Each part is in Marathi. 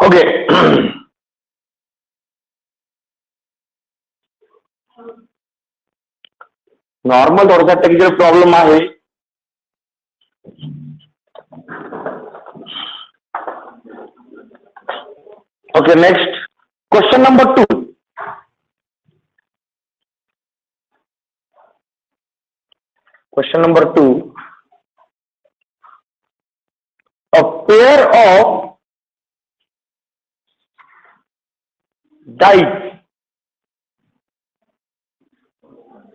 ओके. नॉर्मल थोडासा टेक्निकल प्रॉब्लेम आहे. Okay, next question number 2. Question number 2. A pair of dice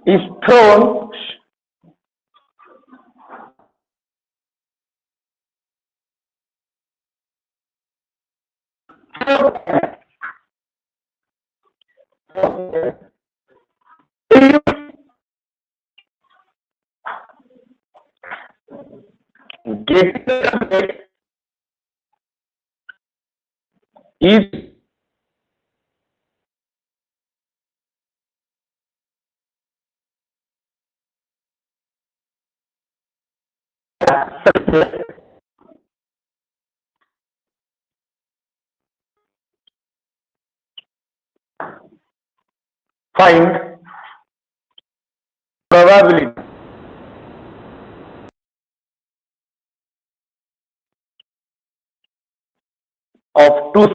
is thrown is find probability of two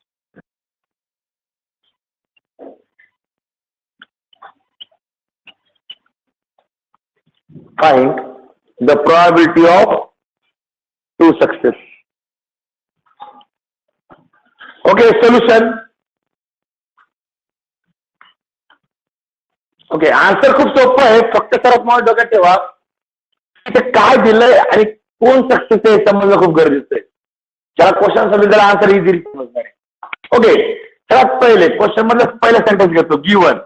find the probability of two success. Okay, solution. Okay, answer खूप सोपं आहे. फक्त सर्वात महत्त्वाचं डोक्यात ठेवा ते काय दिलंय आणि कोण सक्सेस आहे हे समजणं खूप गरजेचं आहे. ज्याला क्वेश्चन समजेल त्याला आन्सर इझिली समजणार आहे. ओके, सर्वात पहिले क्वेश्चन मधलं पहिलं सेंटेन्स घेतो. गिवन.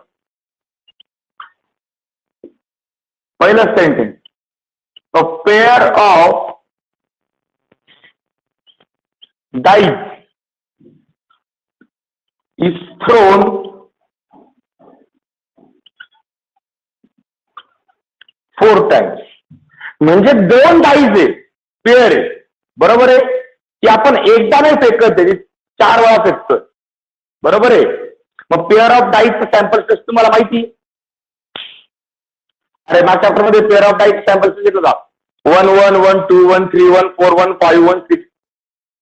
पहिलं sentence, a pair of dice is throne four times. म्हणजे दोन डाईज आहे, पेअर आहे, बरोबर आहे. की आपण एकदा नाही फेकत, त्याची 4 वेळा फेकतोय, बरोबर आहे. मग पेअर ऑफ डाईजचं सॅम्पल स्पेस तुम्हाला माहिती. अरे मागच्या चॅप्टर मध्ये pair of dies sample space घेतला 1 1 1 2 1 3 1 4 1 5 1 6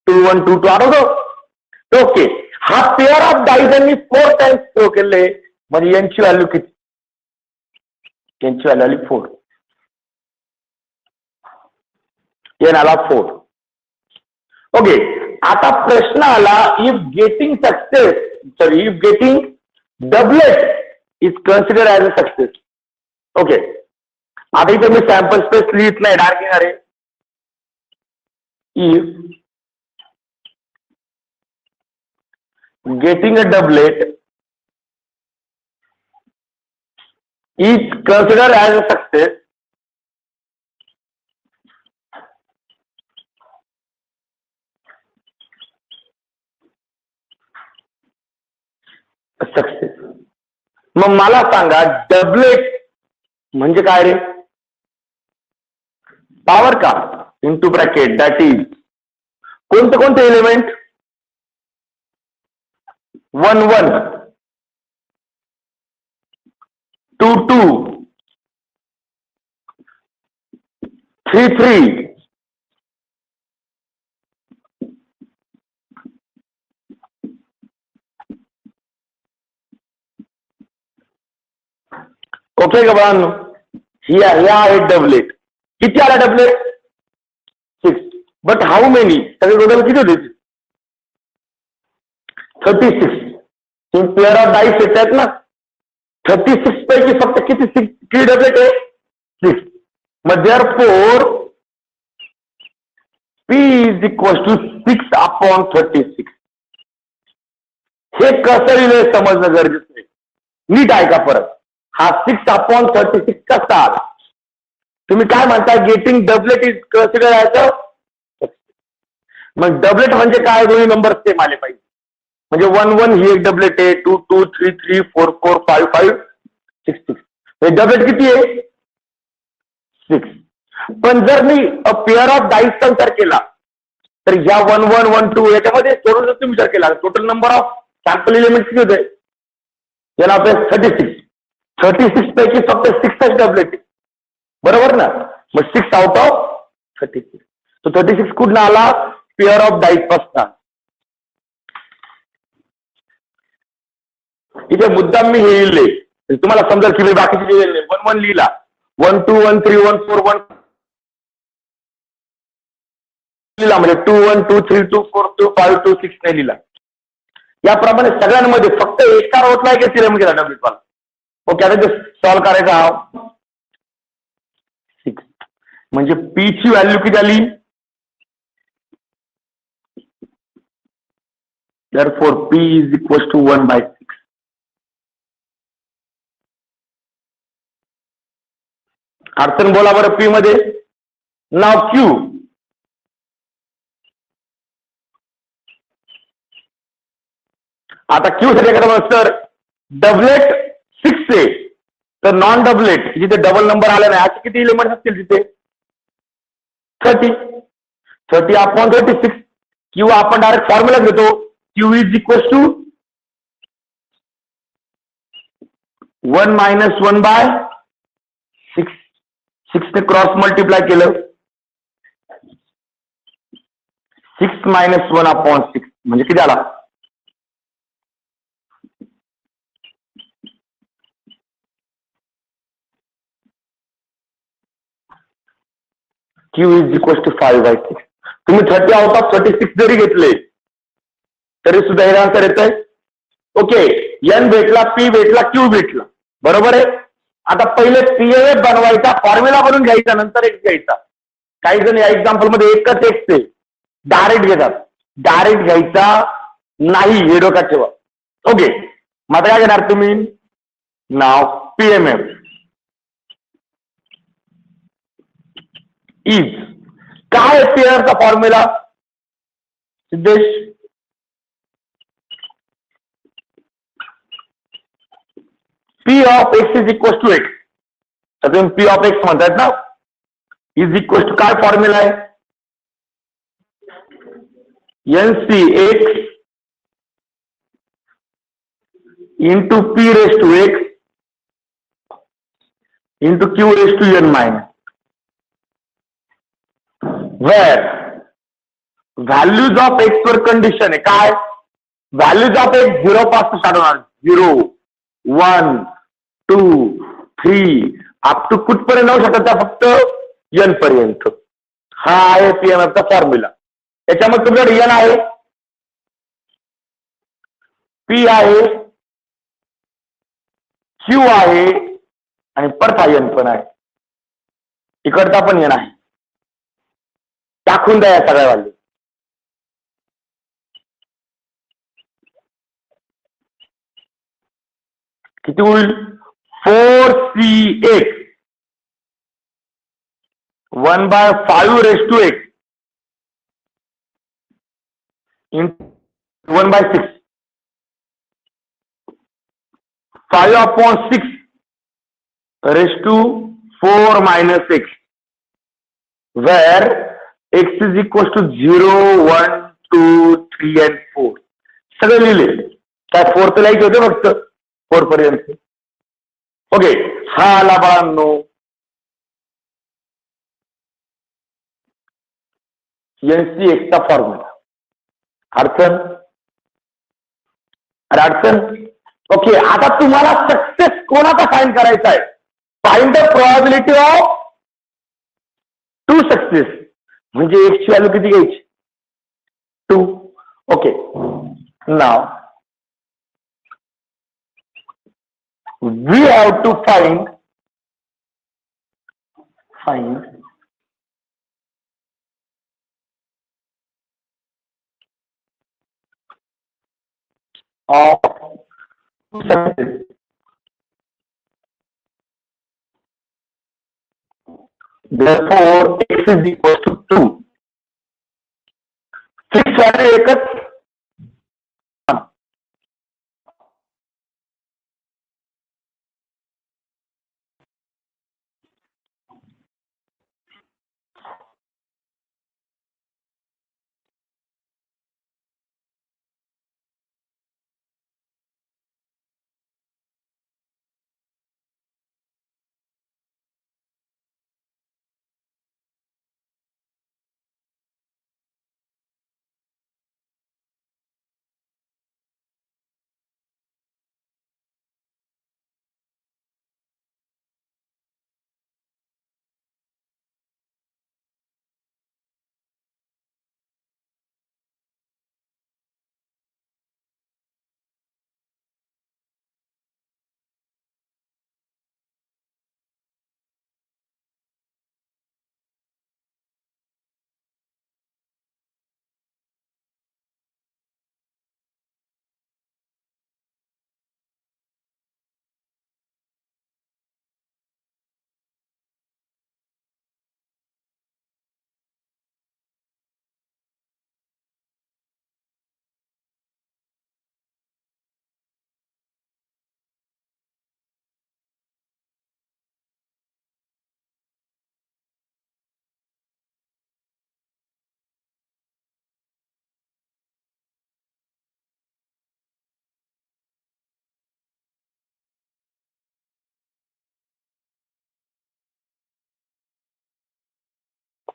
2 1 2 2 आठवतो. ओके, हा पेअर ऑफ डाईजांनी 4 टाइम्स थ्रो केले. म्हणजे यांची व्हॅल्यू किती? यांची व्हॅल्यू आली 4. एन आला 4. ओके, आता प्रश्न आला, if getting success, sorry, if getting doublet is consider as a success. Okay, आता इथे मी सॅम्पल स्पेस लिहित नाही, डायरेक्ट येणार आहे. If getting a doublet is consider as a success, success. मग मला सांगा, डबलेट म्हणजे काय रे? पॉवर का इंटू ब्रॅकेट दॅट इज कोणते कोणते एलिमेंट? 1 1 2 2 3 3 ओके का बाळांनो? ही आहे डबलेट. किती आला डबलेट? 6. But how many? सगळे टोटल किती होते? 36. पेअर ऑफ डाईस येतात ना, 36 पैकी फक्त किती डबलेट आहे? 6. मग therefore P is equal to 6/36. हे कसं लिहिलंय समजणं गरजेचं आहे. नीट ऐका परत. हा 6/36 कसा आला? तुम्ही काय म्हणता? Getting doublet is consider as a. मग डबलेट म्हणजे काय? दोन्ही नंबर सेम आले पाहिजे. म्हणजे 1 1 ही एक डबलेट आहे, 2 2 3 3 4 4 5 5 6 6. हे डबलेट किती आहे? 6. पण जर मी अ पेअर ऑफ डाईसचा विचार केला तर ह्या 1 1 1 2 याच्यामध्ये सोडून तुम्ही विचार केला total number of sample element किती होते, याला आपल्याला 36 पैकी फक्त 6च डबलेट आहे, बरोबर ना. मग 6 आउट ऑफ 36. तो 36 कुठून आला, पेअर ऑफ डाईस पासून. इथे मुद्दाम मी हे लिहिले तुम्हाला समजेल की मी बाकीचे लिहिले 1 1 लिहिला, 1 2 1 3 1 4 1 लिहिला, म्हणजे 2 1 2 3 2 4 2 5 2 6 नाही लिहिला. याप्रमाणे सगळ्यांमध्ये फक्त एका रोटला एक सिरम केला डब्ल्यूट वाला. ओके, आता ते सॉल्व्ह करायचा 6. म्हणजे पी ची व्हॅल्यू किती आली, therefore P is equals to 1/6. अडचण बोला बरं पी मध्ये. नाव क्यू, आता क्यू साठी काय सर, डबलेट 6 आहे, तर नॉन डबलेट जिथे डबल नंबर आला नाही असे किती एलिमेंट असतील तिथे, 30 अपॉन 36. क्यू आपण डायरेक्ट फॉर्म्युला घेतो, क्यू इज इक्वल टू 1 - 1/6. 6 ने क्रॉस मल्टिप्लाय केलं, 6 - 1/6 म्हणजे किती आला, क्यू इज इक्वल टू 5/6. तुम्ही 30 आउट ऑफ 36 जरी घेतले तरी सुद्धा हे आन्सर येत आहे. ओके, एन भेटला, पी भेटला, क्यू भेटला, बरोबर आहे. आता पहिले पीएफ बनवायचा, फॉर्म्युला बनवून घ्यायचा, नंतर एक्स घ्यायचा. काही जण या एक्झाम्पल मध्ये एकच एक्स आहे डायरेक्ट घेतात, डायरेक्ट घ्यायचा नाही, हे डोक्यात ठेवा. ओके, मग आता काय घेणार तुम्ही, नाव पीएमएफ इज काय पेअरचा formula Siddhesh, P of X is equal to X. तर तुम्ही पी ऑफ एक्स म्हणतायत ना, इज इक्वल टू काय फॉर्म्युला आहे, NC X into P raise to X into Q raise to N minus, where values of X वर कंडिशन आहे काय, व्हॅल्यूज ऑफ एक्स 0 पासून स्टार्ट होणार, 0 1 2 3 अप टू कुठपर्यंत जाऊ शकतात त्या फक्त एन पर्यंत. हा आहे पीएमएफचा फॉर्म्युला. त्याच्यामध्ये तुमच्याकडे एन आहे, पी आहे, क्यू आहे आणि परत हा एन पण आहे, इकडचा पण एन आहे. टाकून द्या या सगळ्या व्हॅल्यू. किती होईल, 4c(x) 1/5 raise to x into 1/6, 5/6 raise to 4 - x, where x is equal to 0 1 2 3 and 4. सगळे लिहिले, काय 4 तर लिहायचे होते फक्त 4 पर्यंत. ओके, हा आला बाळांनो एनसी एक्सचा फॉर्म्युला. अडचण, अडचण. ओके, आता तुम्हाला सक्सेस कोणाचा फाइंड करायचा आहे, find the probability of 2 success. म्हणजे एक्सची व्हॅल्यू किती घ्यायची, 2. Okay, now we have to find of 2 success. Therefore x is equal to 2. 6 value एकच,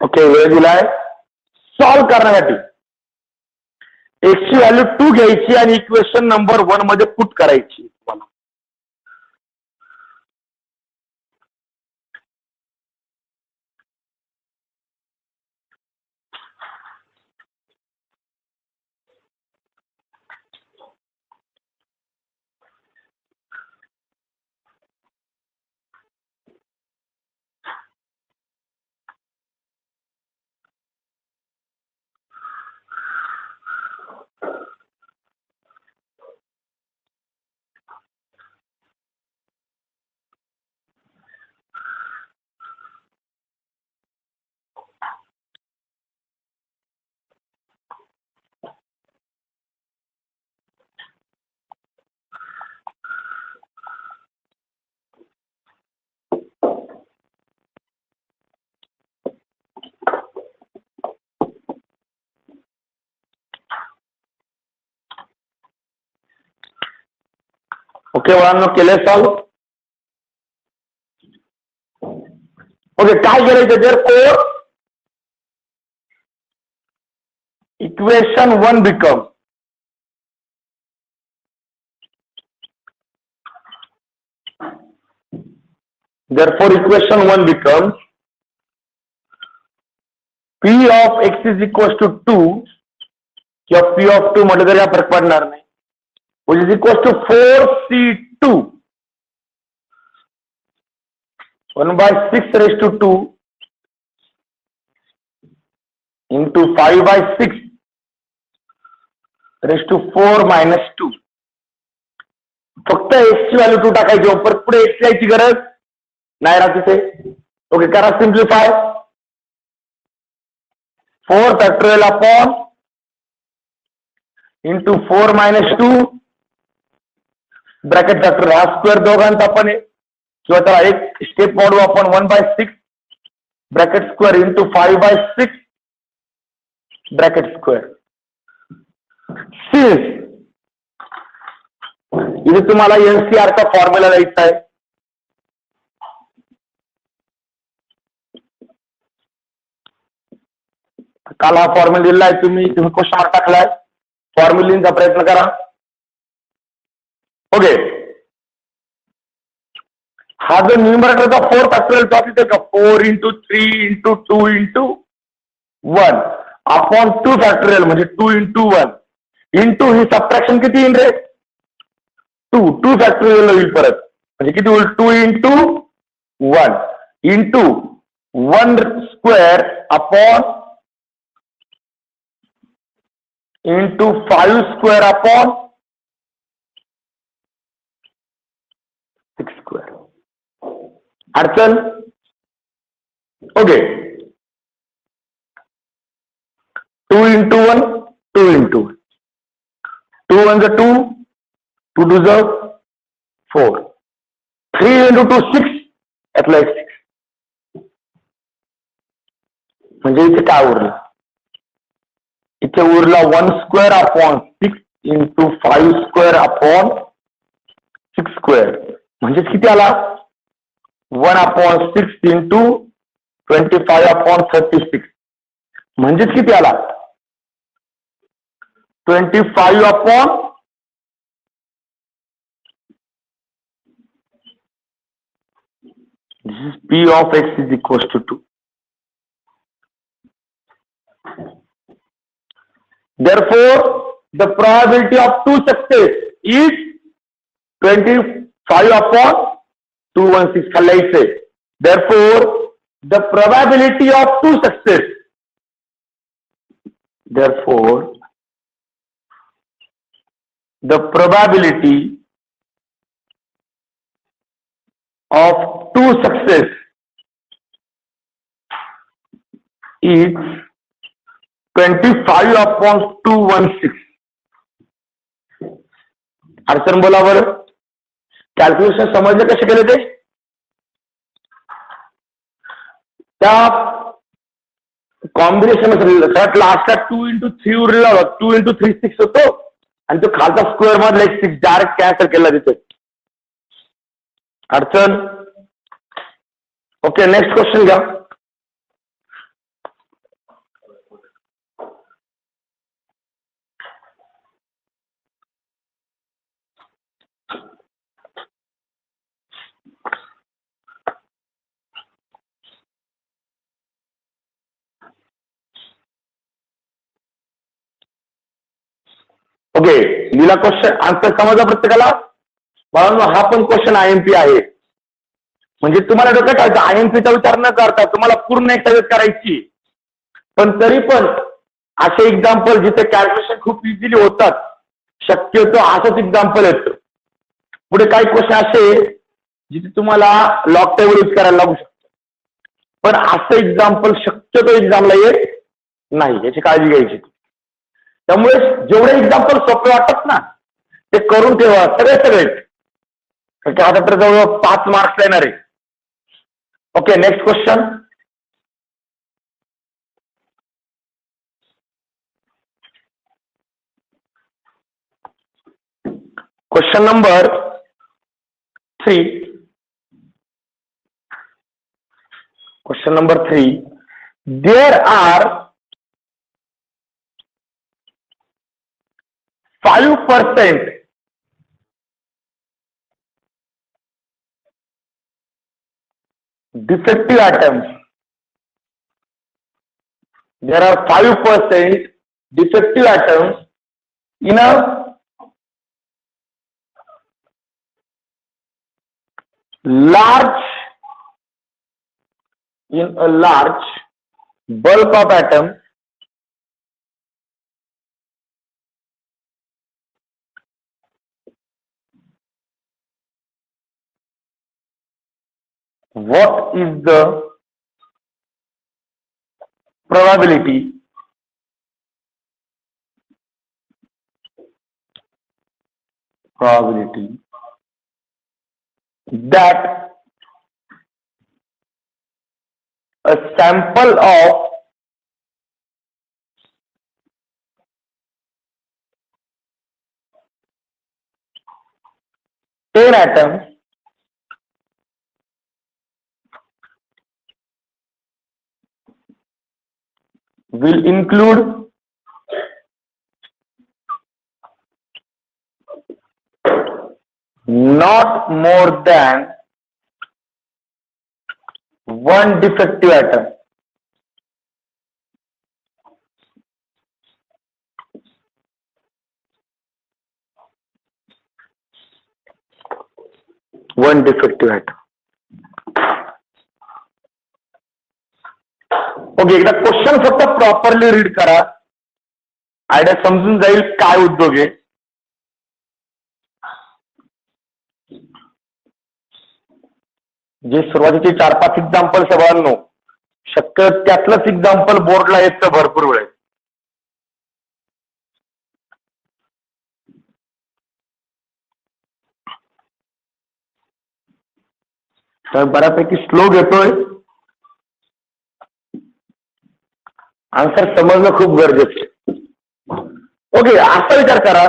ओके, वेळ दिलाय सॉल्व्ह करण्यासाठी. एक्सची व्हॅल्यू 2 घ्यायची आणि इक्वेशन नंबर 1 मध्ये पुट करायची. तुम्हाला ओके मुलांना केलंय सॉल्व्ह. ओके, काय करायचं जर core equation 1 become therefore equation 1 becomes p of x is equals to 2 किंवा p of 2 म्हटलं तरी हा फरक पडणार नाही, which is equals to 4c2 1/6 raised to 2 into 5/6 raised to 4 minus 2. फक्त x ची व्हॅल्यू 2 टाकायची, परत पुढे x यायची गरज नाही राहत तिथे. ओके, करा simplify. 4 factorial upon into 4 minus 2 bracket factorial हा स्क्वेअर दोघांचा पण आहे किंवा त्याला एक स्टेप वाढवू आपण 1/6 bracket square into 5/6 bracket square. Since इथे तुम्हाला एनसीआर चा फॉर्म्युला लिहायचा आहे. काल हा फॉर्म्युला दिलाय, तुम्ही क्वेश्चन मार्क टाकलाय, फॉर्म्युलिंगचा प्रयत्न करा. ओके, हा जो न्यूमरेटरचा 4 फॅक्टोरियल टॉपिक आहे का 4 into 3 into 2 into 1 upon 2 factorial म्हणजे 2 into 1 इंटू ही सबट्रॅक्शन किती येईल रे 2 फॅक्टोरियल होईल परत म्हणजे किती होईल 2 into 1 into 1 square upon into 5 square upon 6 square. अडचण. ओके, 2 into 1 2 into 1 2 1 2 2 2 4 3 into 2 6 यातला 6 म्हणजे इथे काय उरलं, इथे उरला 1 square upon 6 into 5 square upon 6 square म्हणजेच किती आला 1 अपॉन 6 इंटू 25 अपॉन 36 म्हणजेच किती आला 25 upon this is p of x is equals to 2. Therefore, the probability of 2 success is 25 upon 216 खाल्लायचे. Therefore, the probability of 2 success. Therefore, the probability of 2 success is 25 upon 216. अडचण बोला बरं, कॅल्क्युलेशन समजले कसे केले ते. त्या कॉम्बिनेशन लास्टला 2 into 3 उरलेला 2 into 3 6 होतो आणि तो खालचा स्क्वेअर मधला 6 डायरेक्ट कॅन्सल केला तिथे. अडचण. ओके, नेक्स्ट क्वेश्चन घ्या. ओके, दिला क्वेश्चन, आन्सर समजला प्रत्येकाला? बाळांनो, हा पण क्वेश्चन IMP आहे. म्हणजे तुम्हाला डोक्यात ठेवायचं, IMPचा विचार न करता तुम्हाला पूर्ण एक्सरसाइज करायची. पण तरी पण असे एक्झाम्पल जिथे कॅल्क्युलेशन खूप इझिली होतात, शक्यतो असंच एक्झाम्पल येतं. पुढे काही क्वेश्चन असे जिथे तुम्हाला लॉग टेबल यूज करायला लागू शकतो, पण असं एक्झाम्पल शक्यतो एक्झामला येत नाही, याची काळजी घ्यायची. त्यामुळे जेवढे एक्झाम्पल सोपे वाटतात ना, ते करून ठेवा सगळे. आता तर जवळ 5 मार्क्स येणार आहे. Okay, next question. Question number 3. Question number 3. There are 5% defective atoms. There are 5% defective atoms in a large bulk of atoms what is the probability that a sample of 10 atoms will include not more than one defective atom. One defective atom. Okay, एकदा क्वेश्चन फक्त प्रॉपरली रीड करा, आयडिया समजून जाईल काय उद्योग आहे. जे सुरुवातीचे 4-5 एक्झाम्पल सगळ्यांनो, शक्य त्यातलंच एक्झाम्पल बोर्डला येतं भरपूर वेळेस. तर बऱ्यापैकी स्लो घेतोय, आन्सर समजणं खूप गरजेचं आहे. ओके, असा विचार करा,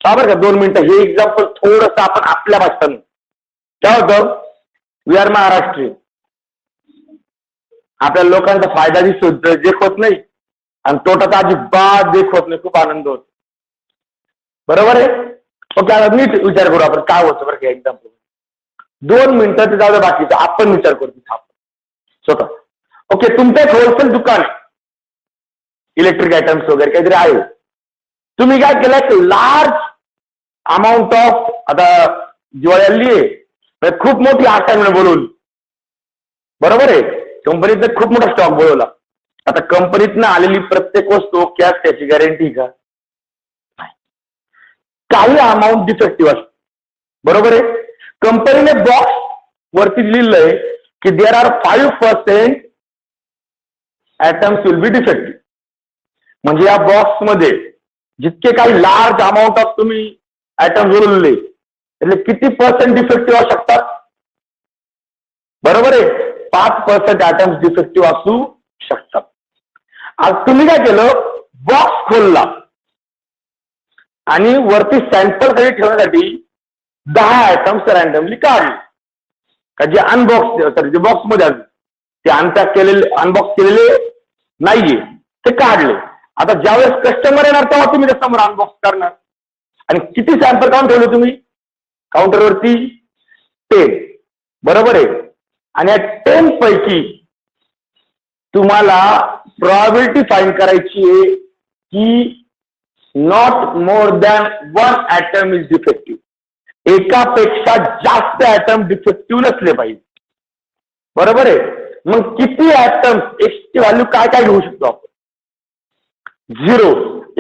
बरं का 2 मिनिटं, हे एक्झाम्पल थोडंसं आपण आपल्या भाषेत काय होतं, वी आर महाराष्ट्रीयन, आपल्या लोकांचा फायदा देख होत नाही आणि तोटा अजिबात देख होत नाही, खूप आनंद होतो. बरोबर आहे? ओके, आता नीट विचार करू आपण काय होतं बरं का एक्झाम्पल. 2 मिनिटं ते जाऊ बाकीचं आपण विचार करू स्वतः. ओके, तुमचं एक होलसेल दुकान आहे, इलेक्ट्रिक आयटम्स वगैरे काहीतरी आहे. तुम्ही काय केलं, लार्ज अमाऊंट ऑफ, आता दिवाळी आली आहे, खूप मोठी असाइनमेंट बोलवली. बरोबर आहे, कंपनीत खूप मोठा स्टॉक बोलवला. आता कंपनीतनं आलेली प्रत्येक वस्तू कॅश त्याची गॅरंटी का? काही अमाऊंट डिफेक्टिव्ह असते. बरोबर आहे, कंपनीने बॉक्स वरती लिहिलंय की there are 5% atoms will be defective. म्हणजे या बॉक्स मध्ये जितके काही लार्ज अमाऊंट ऑफ तुम्ही ऍटम जोडले, એટલે किती % डिफेक्टिव्ह असू शकतात? बरोबर आहे, 5% atoms डिफेक्टिव्ह असू शकतात. आज तुम्ही काय केलं, बॉक्स खोलला आणि वरती सॅम्पल साठी ठेवण्यासाठी 10 atoms रॅन्डमली काढले, का जे अनबॉक्स, जे बॉक्स मध्ये ते अनबॉक्स केलेले नाहीये ते काढले. आता ज्यावेळेस कस्टमर येणार तेव्हा तुम्ही ते समोर अनबॉक्स करणार. आणि किती सॅम्पल काउंट ठेवले तुम्ही काउंटरवरती? 10. बरोबर आहे, आणि या 10 पैकी तुम्हाला प्रोबॅबिलिटी फाइंड करायची आहे की not more than one atom is defective. एकापेक्षा जास्त ऍटम डिफेक्टिव्ह नसले पाहिजे. बरोबर आहे. मग किती ऍटम एक्सची व्हॅल्यू काय काय घेऊ शकतो आपण? 0,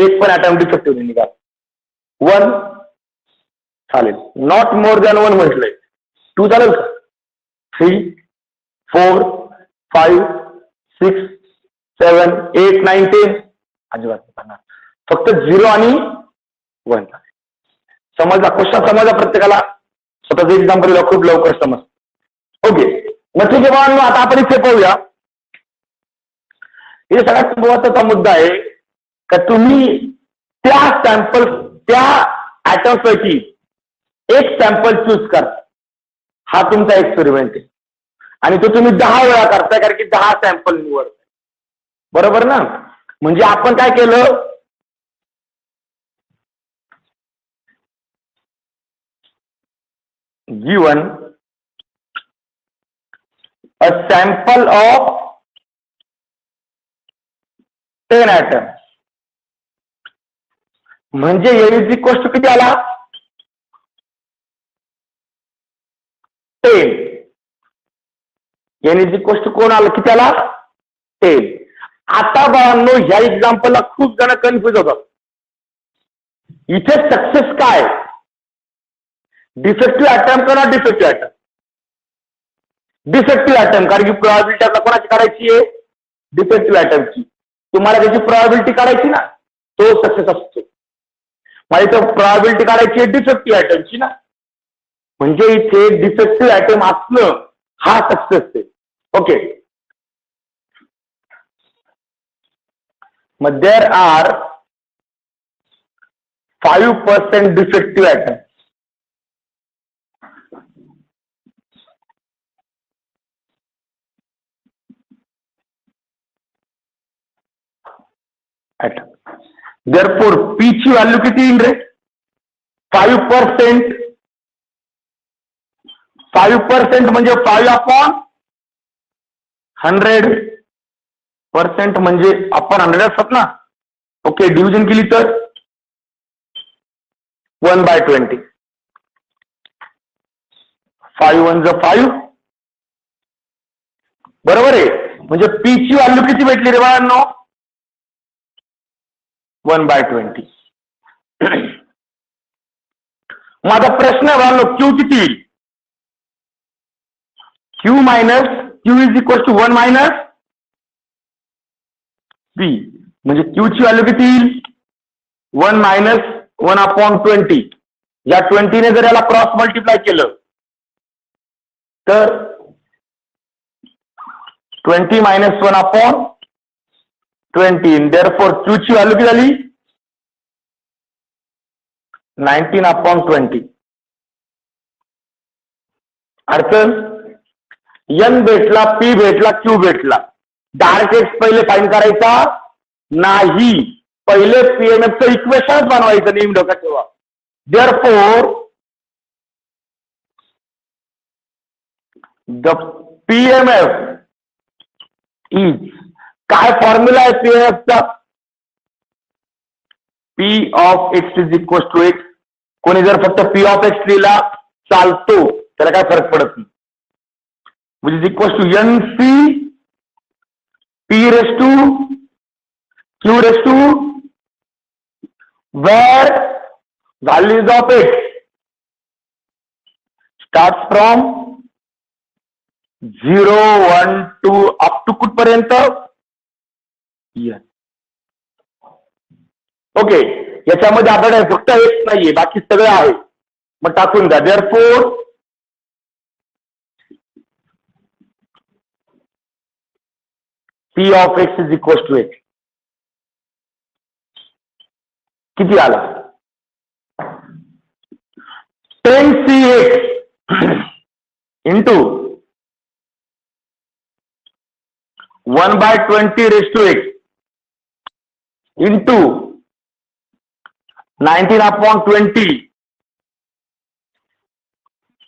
एक पण ऍटम डिफेक्टिव्ह नाही निघाला. 1 चालेल. नॉट मोर दॅन 1 म्हटलंय. 2 चालेल का? 3, 4, 5, 6, 7, 8, 9, 10 अजिबात नाही. फक्त 0 आणि 1. समजला? क्वेश्चन समजला प्रत्येकाला? स्वतःच एक्झाम करूया, खूप लवकर समज. ओके, मग ठीक आहे. आता आपण इथे पाहूया. हे सगळ्यात महत्वाचा मुद्दा आहे का तुम्ही त्या सॅम्पल, त्या ऍटम्स पैकी एक सॅम्पल चूज करा. हा तुमचा एक्सपेरिमेंट आहे आणि तो तुम्ही 10 वेळा करताय, कारण की 10 सॅम्पल निवडताय. बरोबर ना? म्हणजे आपण काय केलं, given a sample of 10 atoms, म्हणजे n इज इक्वल टू किती आला? 10. n इज इक्वल टू कोण आलं? किती आला? 10. आता बाळांनो, ह्या एक्झाम्पलला खूप जण कन्फ्युज होतात. इथे सक्सेस काय? डिफेक्टिव्ह ऍटम का not defective atom? Defective atom, कारण की प्रोबॅबिलिटी आपल्याला कोणाची काढायची आहे? डिफेक्टिव्ह ऍटमची. तुम्हाला त्याची प्रोबॅबिलिटी काढायची ना, तो सक्सेस असतो. मला इथं प्रोबॅबिलिटी काढायची आहे डिफेक्टिव्ह ऍटमची ना, म्हणजे इथे डिफेक्टिव्ह ऍटम असणं हा सक्सेस आहे. ओके, मग there are 5% defective atom. Therefore P ची व्हॅल्यू किती येईल रे? 5%. 5% म्हणजे 5/100% म्हणजे आपण 100 असतात ना. ओके, डिव्हिजन केली तर 1/20. 5 1 × 5. बरोबर आहे. म्हणजे पी ची व्हॅल्यू किती भेटली रे बाळांनो? 1/20. माझा प्रश्न आहे बाळांनो, क्यू किती येईल? Q is equal to 1 - P. म्हणजे क्यू ची व्हॅल्यू किती येईल? 1 - 1/20. या 20 ने जर याला क्रॉस मल्टिप्लाय केलं तर 20 - 1/20. देअरफॉर क्यू ची व्हॅल्यू किती झाली? 19/20. अडचण? एन भेटला, पी भेटला, क्यू भेटला. डायरेक्ट पहिले फाईन करायचा नाही. पहिले पीएमएफचं इक्वेशन बनवायचं. नेहमी डोक्यात ठेवा. देअरफॉर द पीएमएफ इज, काय फॉर्म्युला आहे पीएमएफचा? P of X is equal to X. कोणी जर फक्त पी ऑफ एक्स लिहिला चालतो, त्याला काय फरक पडत नाही. Which is equal to N C P raise to Q raise to where values of x starts from 0 1 2 up to कुठपर्यंत? ओके, याच्यामध्ये आपल्याकडे फक्त x नाहीये, बाकी सगळं आहे. मग टाकून द्या. Therefore P of X is equal to X किती आला? 10cx into 1/20 raise to X into 19/20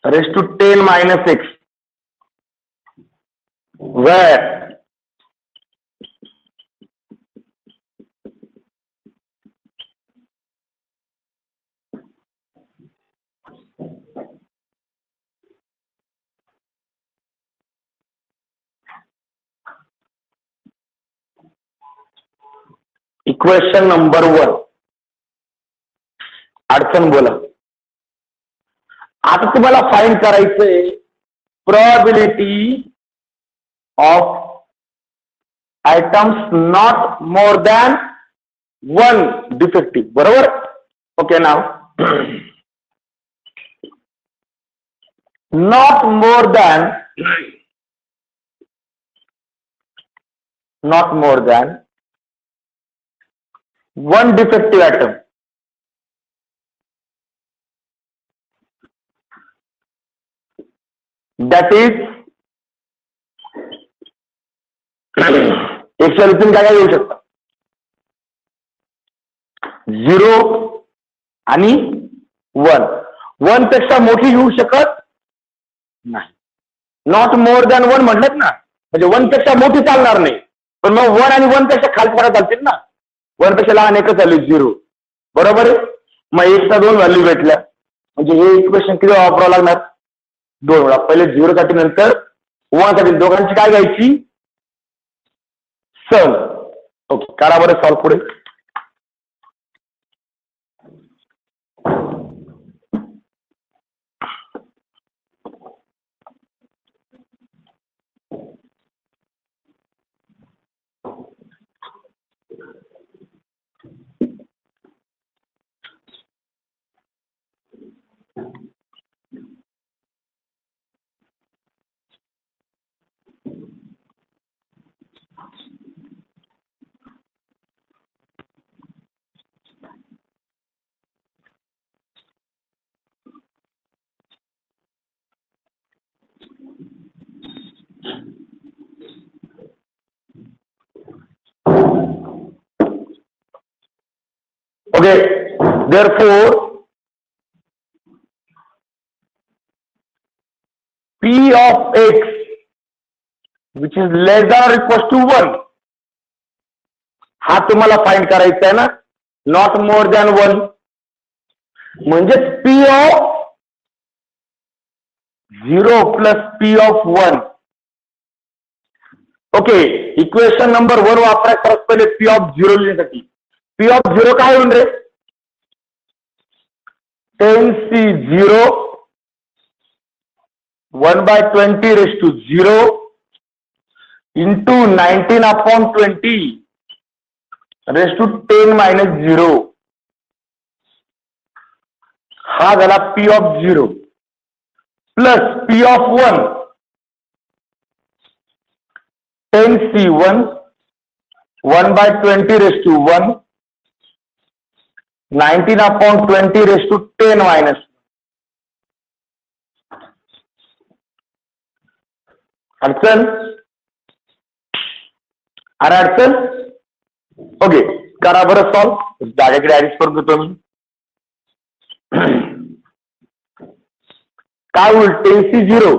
raise to 10 - x, where equation number 1. अडचण बोला. आता तुम्हाला फाइंड करायचंय probability of items not more than 1 defective. बरोबर. ओके. नाव not more than 1 defective atom. That is एक सोल्युशन काय येऊ शकतं 0 आणि 1 पेक्षा मोठी येऊ शकत नाही. नॉट मोर दॅन 1 म्हटलं ना, म्हणजे 1 पेक्षा मोठी चालणार नाही. पण मग 1 आणि 1 पेक्षा खाली पडत चालतील ना. 1 पेक्षा लहान एकच व्हॅल्यू 0. बरोबर आहे. मग 1चा 2 व्हॅल्यू भेटल्या म्हणजे हे इक्वेशन किती वापरावं लागणार 2 वेळा. पहिले 0 साठी नंतर 1 साठी. दोघांची काय घ्यायची सम. ओके. करा बरं सॉल्व पुढे. Okay, therefore P of x which is less than or equals to 1 हा तुम्हाला फाइंड करायचा आहे ना. नॉट मोर दॅन 1 म्हणजे P of 0 plus P of 1. Okay. Equation number 1 वापरायचं परत पहिले P of 0 लिहिण्यासाठी. P of 0 काय होईल रे 10C0 1/20 raised to 0 into 19/20 raised to 10-0 हा झाला P of 0 plus P of 1 10C1 1/20 raised to 1 19/20 raised to 10-. अडचण अरे अडचण. ओके. करा बरं सॉल्व. जागेकडे ऍडिट करून देतो मी. काय होईल 10C0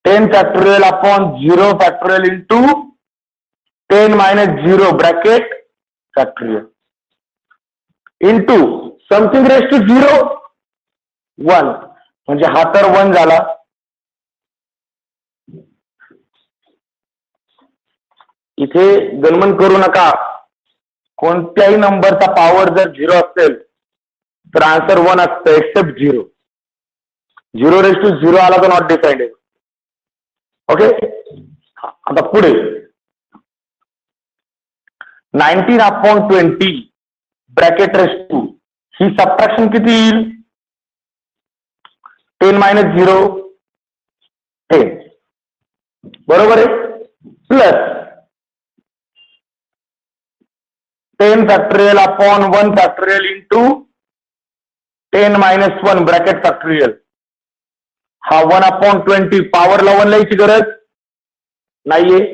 10 factorial upon 0 factorial into 10-0 bracket factorial into something raise to 0 1 म्हणजे हा तर 1 झाला. इथे गणमन करू नका. कोणत्याही नंबरचा पॉवर जर 0 असेल तर आन्सर 1 असतं एक्सेप्ट 0. 0 रेस टू 0 आला तर नॉट डिसाइडेड. ओके. आता पुढे 19/20 ब्रॅकेट रेस टू ही सबट्रॅक्शन किती येईल 10-0 10. बरोबर आहे. Plus 10 factorial upon 1 factorial into 10-1 bracket factorial. हा 1/20 पॉवरला 1 लिहायची गरज नाहीये.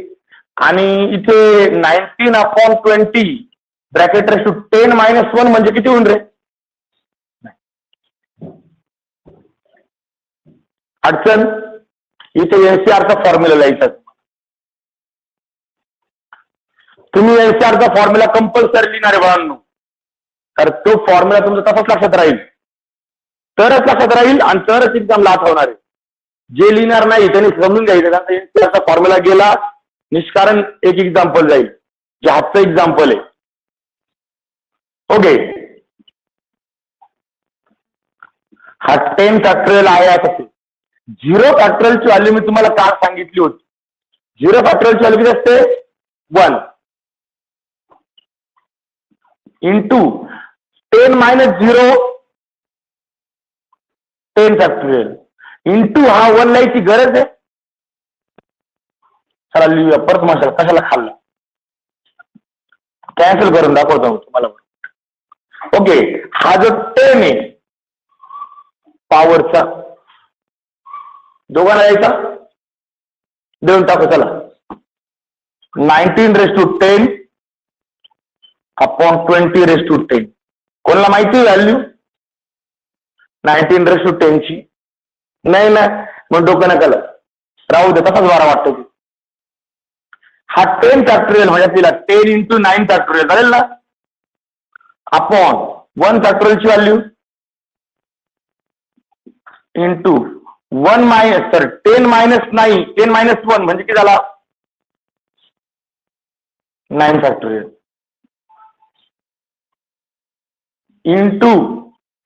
आणि इथे 19/20 ब्रॅकेट रेस टू 10-1 म्हणजे किती होईल रे अडचण. इथे एनसीआरचा फॉर्म्युला लिहायचा. तुम्ही एनसीआरचा फॉर्म्युला कंपल्सरी लिहिणार आहे बाळांनो. तर तो फॉर्म्युला तुमचा तसाच लक्षात राहील. तरच लक्षात राहील आणि तरच एक्झामला आठवणार आहे. जे लिहिणार नाही त्यांनी समजून घ्यायचं एनसीआरचा फॉर्म्युला गेला निष्कारण एक एक्झाम्पल जाईल, जे हातचं एक्झाम्पल आहे. ओके, हा 10 फॅक्टोरियल आहे. आता 0 फॅक्टोरियलची व्हॅल्यू मी तुम्हाला काल सांगितली होती. 0 फॅक्टोरियलची व्हॅल्यू किती असते? 1 इंटू 10 मायनस 0 10 फॅक्टोरियल इंटू हा 1 लायची गरज आहे. चला लिहूया परत माशाला कशाला खाल्ला, कॅन्सल करून दाखवतो तुम्हाला. ओके, हा जो 10 आहे पॉवरचा दोघांना यायचा देऊन टाकू. चला 19^10 अपॉन 20^10. कोणाला माहिती व्हॅल्यू 19^10 ची? नाही ना, मग डोकं नका राहू दे, तसाच बारा वाटतो. हा 10 फॅक्टोरियल म्हणजे तिला 10 इंटू 9 फॅक्टोरियल झालेल ना, अपॉन 1 फॅक्टोरियलची व्हॅल्यू इंटू 10 मायनस 9 10 मायनस 1 म्हणजे किती झाला? 9 फॅक्टोरियल इंटू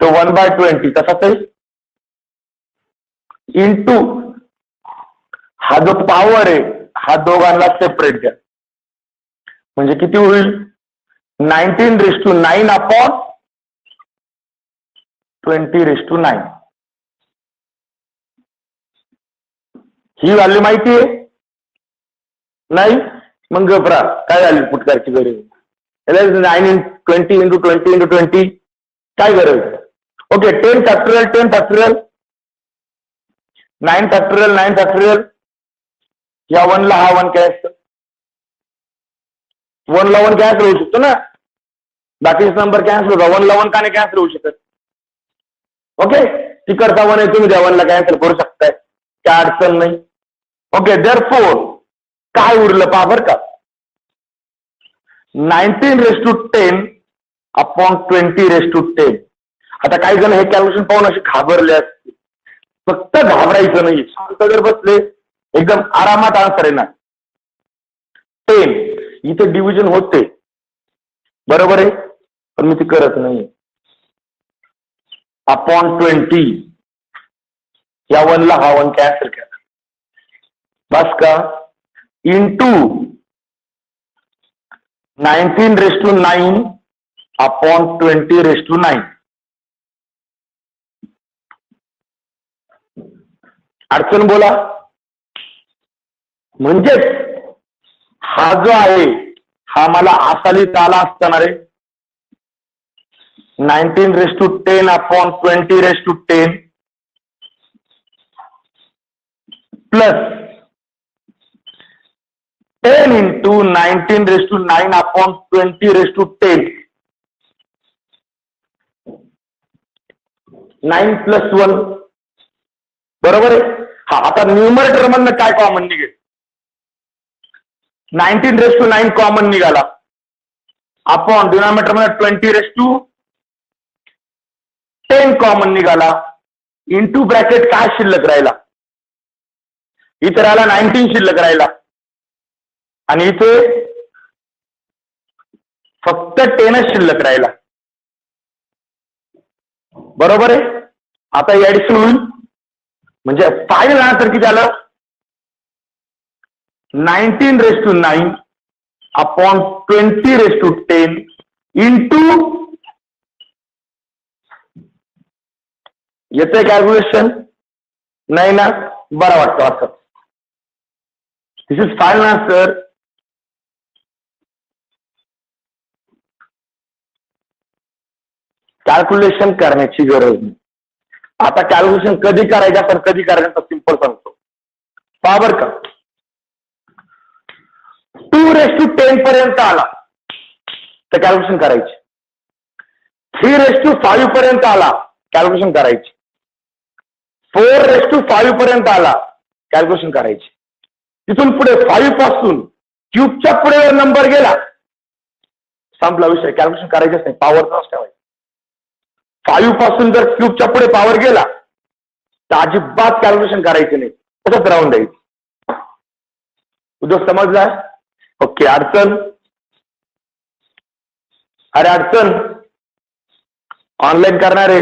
तो 1/20 तसाच आहे इंटू हा जो पॉवर आहे हा दोघांना सेपरेट द्या म्हणजे किती होईल? 19^9 अपॉन 20^9. ही व्हॅल्यू माहिती आहे? नाही, मग घबरा, काय व्हॅल्यू पुट करायची गरज? 9 20 काय गरज? ओके, 10 फॅक्टोरियल 9 फॅक्टोरियल या 1 ला हा 1 कॅन्सल, 1 ला 1 कॅन्सल होऊ शकतो ना, बाकीचे नंबर कॅन्सल होता. 1 ला 1 का नाही कॅन्सल होऊ शकत? ओके, तिकडचा 1 आहे, तुम्ही त्या 1 ला कॅन्सल करू शकताय, काय अडचण नाही. ओके, देअरफॉर काय उरलं पहा बरं का, 19^10 अपॉन 20^10. आता काही जण हे कॅल्क्युलेशन पाहून असे घाबरले असते. फक्त घाबरायचं नाही, शांत जर बसले एकदम आरामात आन्सर आहे ना. 10 इथे डिव्हिजन होते बरोबर आहे, पण मी ती करत नाही. अपॉन 20 या 1 ला हा 1 कॅन्सल केला बस का, इंटू 19^9 अपॉन 20^9. अडचण बोला. म्हणजेच हा जो आहे हा मला असा लिहिता आला असताना रे, 19^10 upon 20^10 plus 10 into 19^9 upon 20^10. 9 plus 1 बरोबर आहे. हा, आता न्यूमरेटर मधनं काय कॉमन निघेल? 19^9 कॉमन निघाला, अपॉन डिनॉमिनेटर मध्ये 20^10 कॉमन निघाला, इंटू ब्रॅकेट काय शिल्लक राहिला? इथे राहिला 19 शिल्लक राहिला आणि इथे फक्त 10 शिल्लक राहिला बरोबर आहे. आता ऍडिशन होईल म्हणजे फायनल आन्सर किती झालं? 19^9 अपॉन 20^10 इंटू, येतंय कॅल्क्युलेशन? नाही ना, बरं वाटतं असं. दिस इज फायनल आन्सर. कॅल्क्युलेशन करण्याची गरज नाही. आता कॅल्क्युलेशन कधी करायचं आपण कधी करायचं सिंपल सांगतो पहा बरं का. 2^10 पर्यंत आला तर कॅल्क्युलेशन करायची. 3^5 पर्यंत आला कॅल्क्युलेशन करायची. 4^5 पर्यंत आला कॅल्क्युलेशन करायची. तिथून पुढे 5 पासून क्यूबच्या पुढे नंबर गेला संपला विषय, कॅल्क्युलेशन करायचंच नाही, पॉवरचाच ठेवायचं. 5 पासून जर क्यूबच्या पुढे पॉवर गेला तर अजिबात कॅल्क्युलेशन करायचं नाही, तसंच राहून द्यायचं. उद्योग समजलाय? ओके. अडचण? अरे अडचण ऑनलाईन करणार आहे.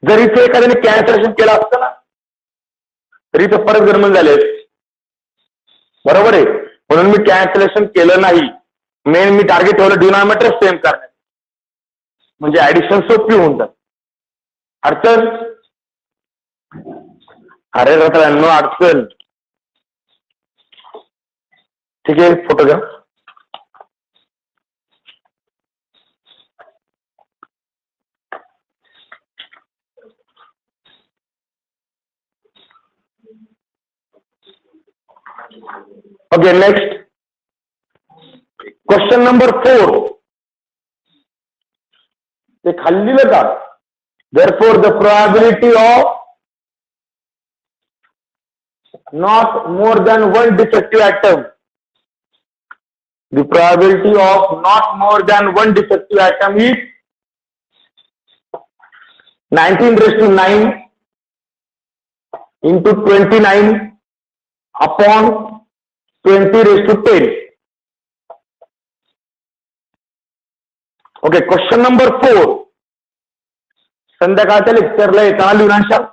जर इथे एखाद्याने कॅन्सलेशन केलं असतं ना तरी इथे परत गडबड झाले. बरोबर आहे. म्हणून मी कॅन्सलेशन केलं नाही. मेन मी टार्गेट ठेवलं डिनॉमिनेटर सेम करण्यात, म्हणजे ऍडिशन सोपी होऊन जात. अडचण? अरे रत्नांनो अडचण. ठीक आहे, फोटो घ्या. Okay, next question number 4. ते खाली लिहिलं का? Therefore the probability of not more than one defective atom, the probability of not more than one defective atom is 19⁹ into 29 upon 20⁻10. Okay, question number 4. संध्याकाळच्या लेक्चरला येताना लिहून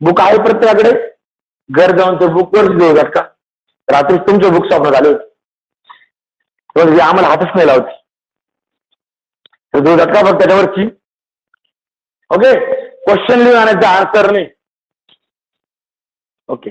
बुक आहे प्रत्येकाकडे. घर जाऊन ते बुक वर लिहू का? रात्री तुमचे बुक सापडत आले होते, आम्हाला हातच नाही लावत. लिहू का बघ त्याच्यावरची. ओके, क्वेश्चन लिहून आणायचा, आन्सर नाही. ओके.